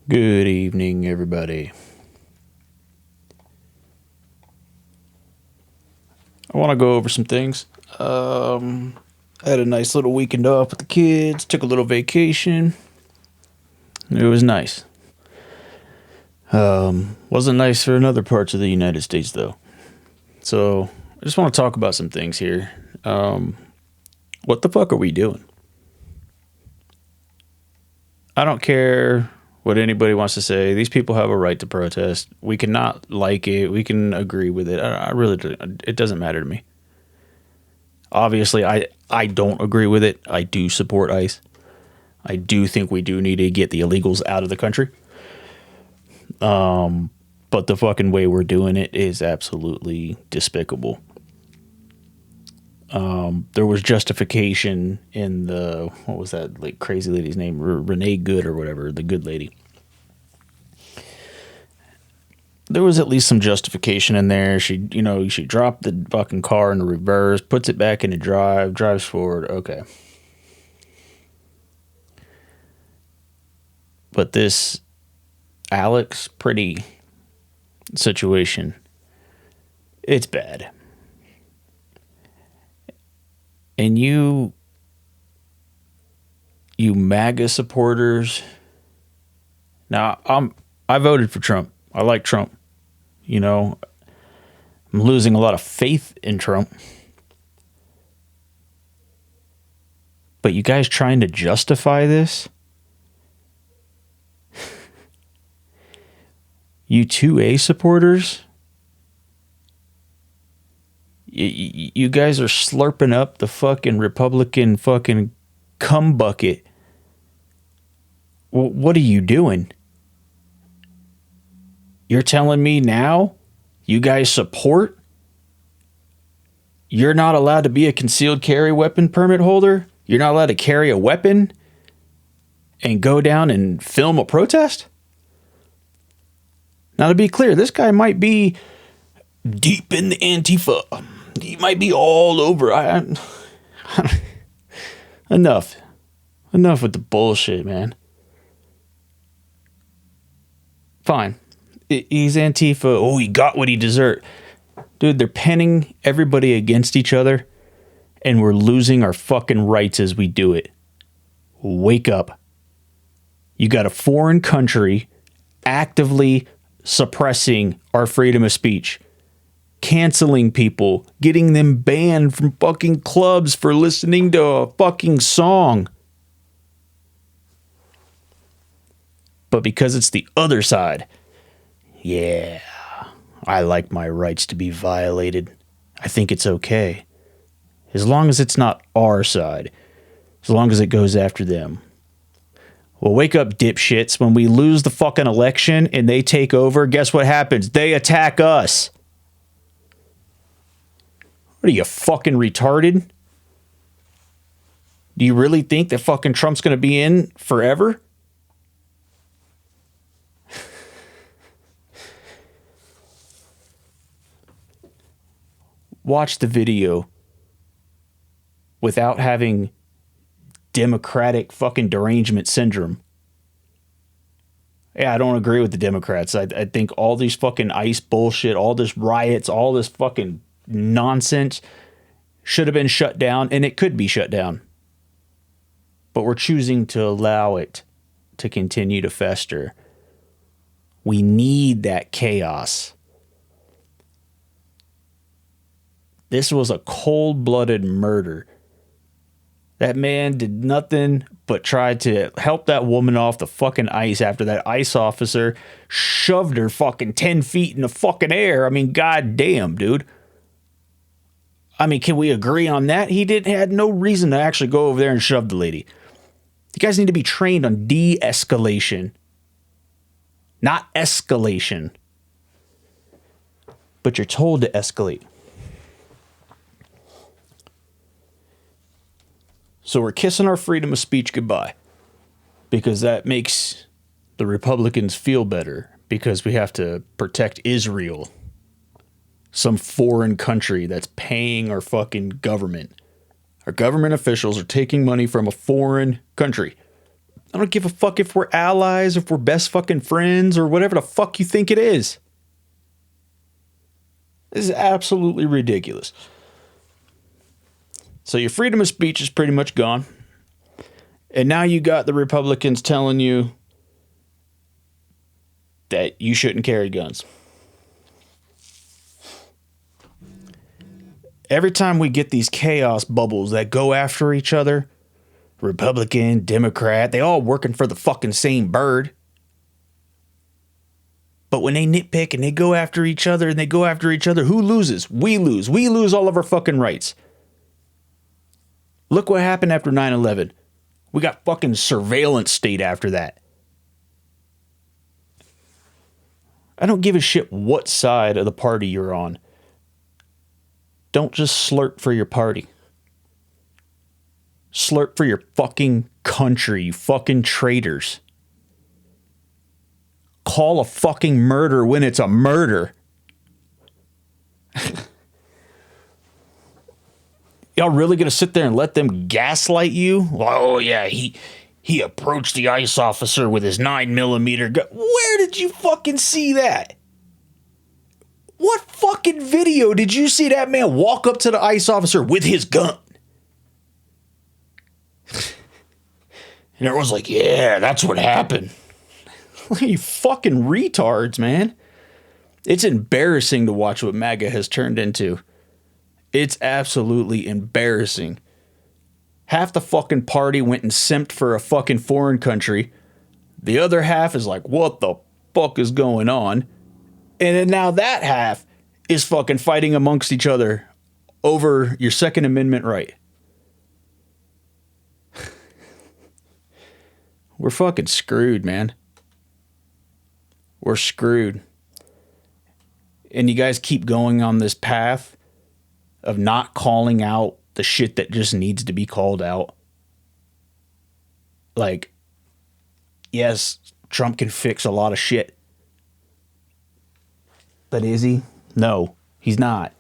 Good evening, everybody. I want to go over some things. I had a nice little weekend off with the kids, took a little vacation. It was nice. Wasn't nice for in other parts of the United States, though. So, I just want to talk about some things here. What the fuck are we doing? I don't care what anybody wants to say. These people have a right to protest. We cannot like it. We can agree with it. I really do. It doesn't matter to me. Obviously, I don't agree with it. I do support ICE. I do think we do need to get the illegals out of the country. But the fucking way we're doing it is absolutely despicable. There was justification in the, what was that, like, crazy lady's name? Renee Good or whatever, the good lady. There was at least some justification in there. She dropped the fucking car in the reverse, puts it back into drive, drives forward. Okay. But this Alex Pretty situation, it's bad. And you MAGA supporters. Now, I voted for Trump. I like Trump. I'm losing a lot of faith in Trump. But you guys trying to justify this? You 2A supporters? You guys are slurping up the fucking Republican fucking cum bucket. What are you doing? You're telling me now you guys support? You're not allowed to be a concealed carry weapon permit holder? You're not allowed to carry a weapon and go down and film a protest? Now, to be clear, this guy might be deep in the Antifa. He might be all over. Enough. Enough with the bullshit, man. Fine. He's Antifa. Oh, he got what he deserved. Dude, they're penning everybody against each other, and we're losing our fucking rights as we do it. Wake up. You got a foreign country actively suppressing our freedom of speech, canceling people, getting them banned from fucking clubs for listening to a fucking song. But because it's the other side, yeah, I like my rights to be violated. I think it's okay. As long as it's not our side. As long as it goes after them. Well, wake up, dipshits. When we lose the fucking election and they take over, guess what happens? They attack us. What are you, fucking retarded? Do you really think that fucking Trump's going to be in forever? Watch the video without having Democratic fucking derangement syndrome. Yeah, I don't agree with the Democrats. I think all these fucking ICE bullshit, all this riots, all this fucking nonsense should have been shut down, and it could be shut down. But we're choosing to allow it to continue to fester. We need that chaos. This was a cold-blooded murder. That man did nothing but try to help that woman off the fucking ice after that ICE officer shoved her fucking 10 feet in the fucking air. I mean, goddamn, dude. I mean, can we agree on that? He had no reason to actually go over there and shove the lady. You guys need to be trained on de-escalation, not escalation. But you're told to escalate. So we're kissing our freedom of speech goodbye because that makes the Republicans feel better because we have to protect Israel, some foreign country that's paying our fucking government. Our government officials are taking money from a foreign country I don't give a fuck if we're allies, if we're best fucking friends, or whatever the fuck you think it is. This is absolutely ridiculous. So your freedom of speech is pretty much gone. And now you got the Republicans telling you that you shouldn't carry guns. Every time we get these chaos bubbles that go after each other, Republican, Democrat, they all working for the fucking same bird. But when they nitpick and they go after each other, who loses? We lose. We lose all of our fucking rights. Look what happened after 9/11. We got fucking surveillance state after that. I don't give a shit what side of the party you're on. Don't just slurp for your party. Slurp for your fucking country, you fucking traitors. Call a fucking murder when it's a murder. Y'all really gonna sit there and let them gaslight you? Oh yeah, he approached the ICE officer with his 9mm gun. Where did you fucking see that? What fucking video did you see that man walk up to the ICE officer with his gun? And everyone's like, yeah, that's what happened. You fucking retards, man. It's embarrassing to watch what MAGA has turned into. It's absolutely embarrassing. Half the fucking party went and simped for a fucking foreign country. The other half is like, what the fuck is going on? And then now that half is fucking fighting amongst each other over your Second Amendment right. We're fucking screwed, man. We're screwed. And you guys keep going on this path of not calling out the shit that just needs to be called out. Like, yes, Trump can fix a lot of shit. But is he? No, he's not.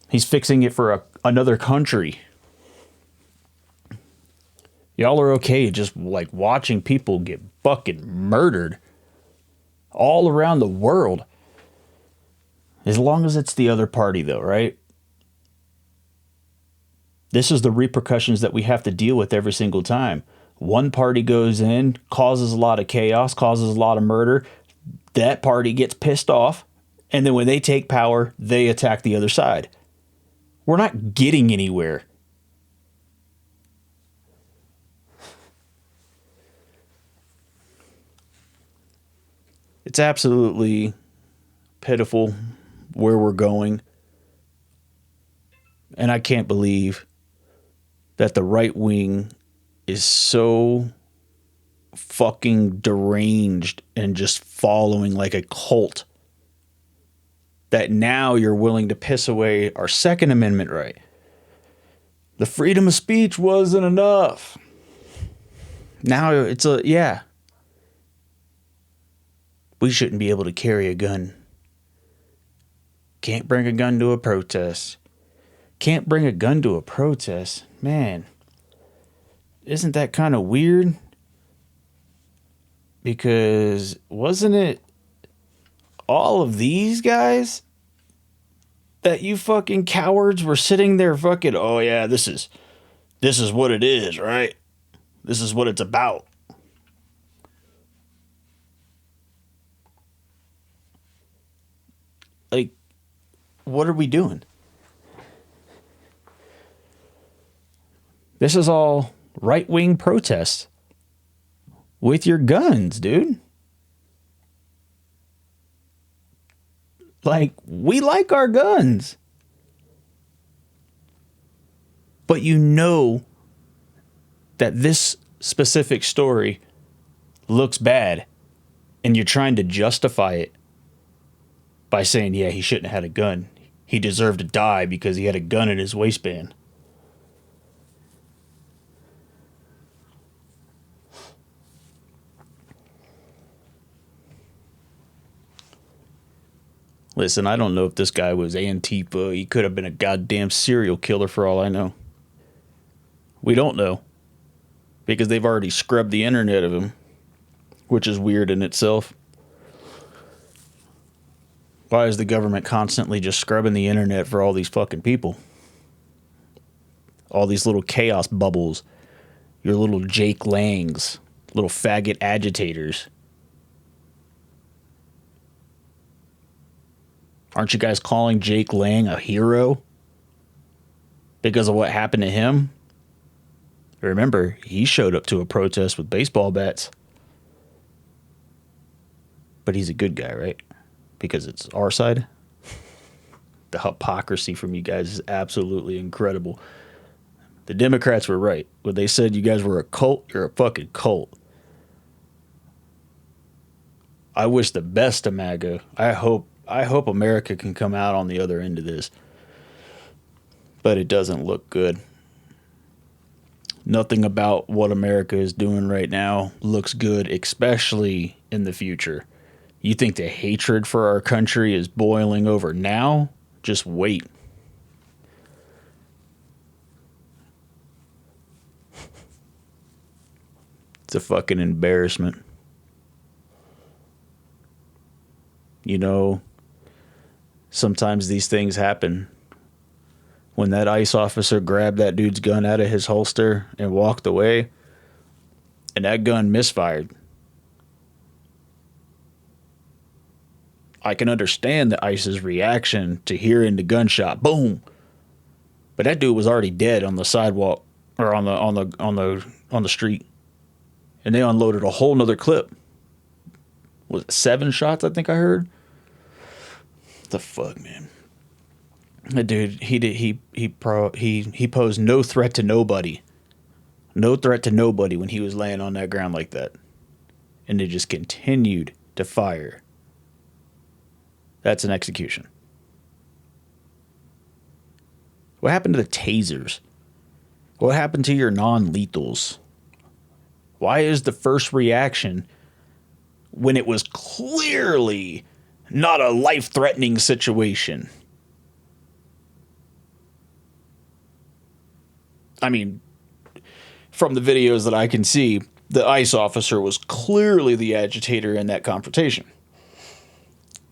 He's fixing it for another country. Y'all are okay just like watching people get fucking murdered all around the world. As long as it's the other party though, right? This is the repercussions that we have to deal with every single time. One party goes in, causes a lot of chaos, causes a lot of murder. That party gets pissed off. And then when they take power, they attack the other side. We're not getting anywhere. It's absolutely pitiful where we're going. And I can't believe that the right wing is so fucking deranged and just following like a cult that now you're willing to piss away our Second Amendment right. The freedom of speech wasn't enough. Now it's yeah. We shouldn't be able to carry a gun. Can't bring a gun to a protest. Can't bring a gun to a protest. Man, isn't that kind of weird? Because wasn't it all of these guys that you fucking cowards were sitting there fucking, oh yeah, this is what it is, right? This is what it's about. Like, what are we doing? This is all right-wing protests with your guns, dude. Like, we like our guns. But you know that this specific story looks bad, and you're trying to justify it by saying, yeah, he shouldn't have had a gun. He deserved to die because he had a gun in his waistband. Listen, I don't know if this guy was Antifa. He could have been a goddamn serial killer for all I know. We don't know. because they've already scrubbed the internet of him, which is weird in itself. Why is the government constantly just scrubbing the internet for all these fucking people? All these little chaos bubbles. Your little Jake Langs. Little faggot agitators. Aren't you guys calling Jake Lang a hero? Because of what happened to him? Remember, he showed up to a protest with baseball bats. But he's a good guy, right? Because it's our side. The hypocrisy from you guys is absolutely incredible. The Democrats were right. When they said you guys were a cult, you're a fucking cult. I wish the best to MAGA. I hope America can come out on the other end of this. But it doesn't look good. Nothing about what America is doing right now looks good, especially in the future. You think the hatred for our country is boiling over now? Just wait. It's a fucking embarrassment. You know, sometimes these things happen. When that ICE officer grabbed that dude's gun out of his holster and walked away, and that gun misfired. I can understand the ICE's reaction to hearing the gunshot, boom. But that dude was already dead on the sidewalk or on the street, and they unloaded a whole nother clip. Was it 7 shots? I think I heard. What the fuck, man? That dude, he posed no threat to nobody. No threat to nobody when he was laying on that ground like that, and they just continued to fire. That's an execution. What happened to the tasers? What happened to your non-lethals? Why is the first reaction when it was clearly not a life-threatening situation? I mean, from the videos that I can see, the ICE officer was clearly the agitator in that confrontation.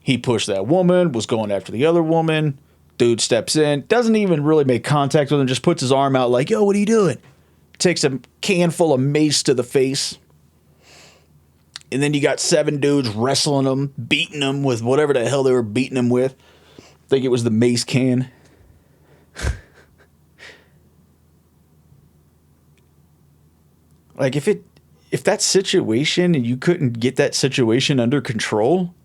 He pushed that woman, was going after the other woman. Dude steps in, doesn't even really make contact with him, just puts his arm out like, yo, what are you doing? Takes a can full of mace to the face. And then you got 7 dudes wrestling him, beating him with whatever the hell they were beating him with. I think it was the mace can. Like, if that situation and you couldn't get that situation under control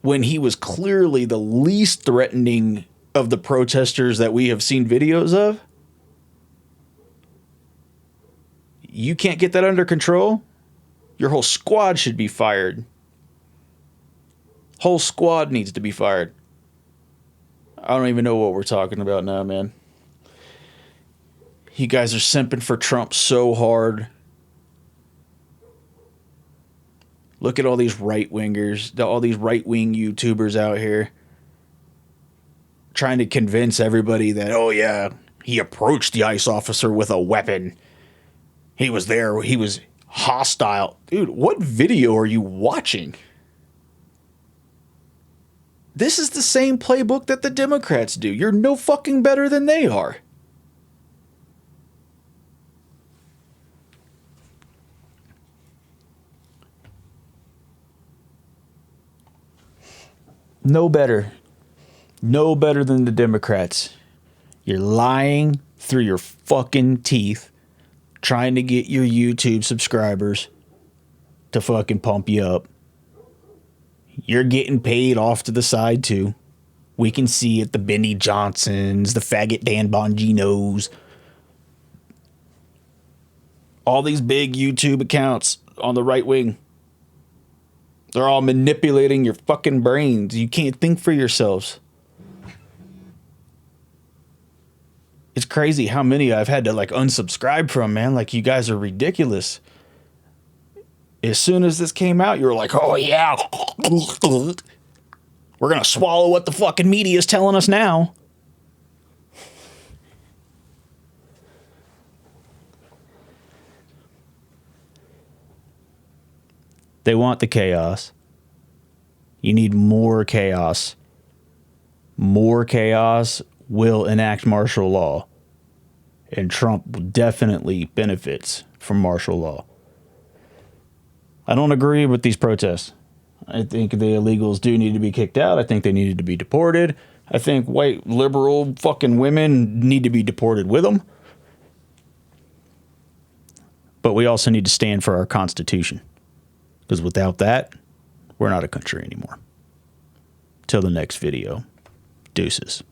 when he was clearly the least threatening of the protesters that we have seen videos of, you can't get that under control, your whole squad should be fired. Whole squad needs to be fired. I don't even know what we're talking about now, man. You guys are simping for Trump so hard. Look at all these right-wingers, all these right-wing YouTubers out here trying to convince everybody that, oh yeah, he approached the ICE officer with a weapon. He was there. He was hostile. Dude, what video are you watching? This is the same playbook that the Democrats do. You're no fucking better than they are. No better. No better than the Democrats. You're lying through your fucking teeth, trying to get your YouTube subscribers to fucking pump you up. You're getting paid off to the side too. We can see it, the Benny Johnsons, the faggot Dan Bonginos. All these big YouTube accounts on the right wing. They're all manipulating your fucking brains. You can't think for yourselves. It's crazy how many I've had to like unsubscribe from, man. Like, you guys are ridiculous. As soon as this came out, you were like, oh yeah. We're going to swallow what the fucking media is telling us now. They want the chaos. You need more chaos. More chaos will enact martial law. And Trump definitely benefits from martial law. I don't agree with these protests. I think the illegals do need to be kicked out. I think they needed to be deported. I think white liberal fucking women need to be deported with them. But we also need to stand for our Constitution. Because without that, we're not a country anymore. Till the next video. Deuces.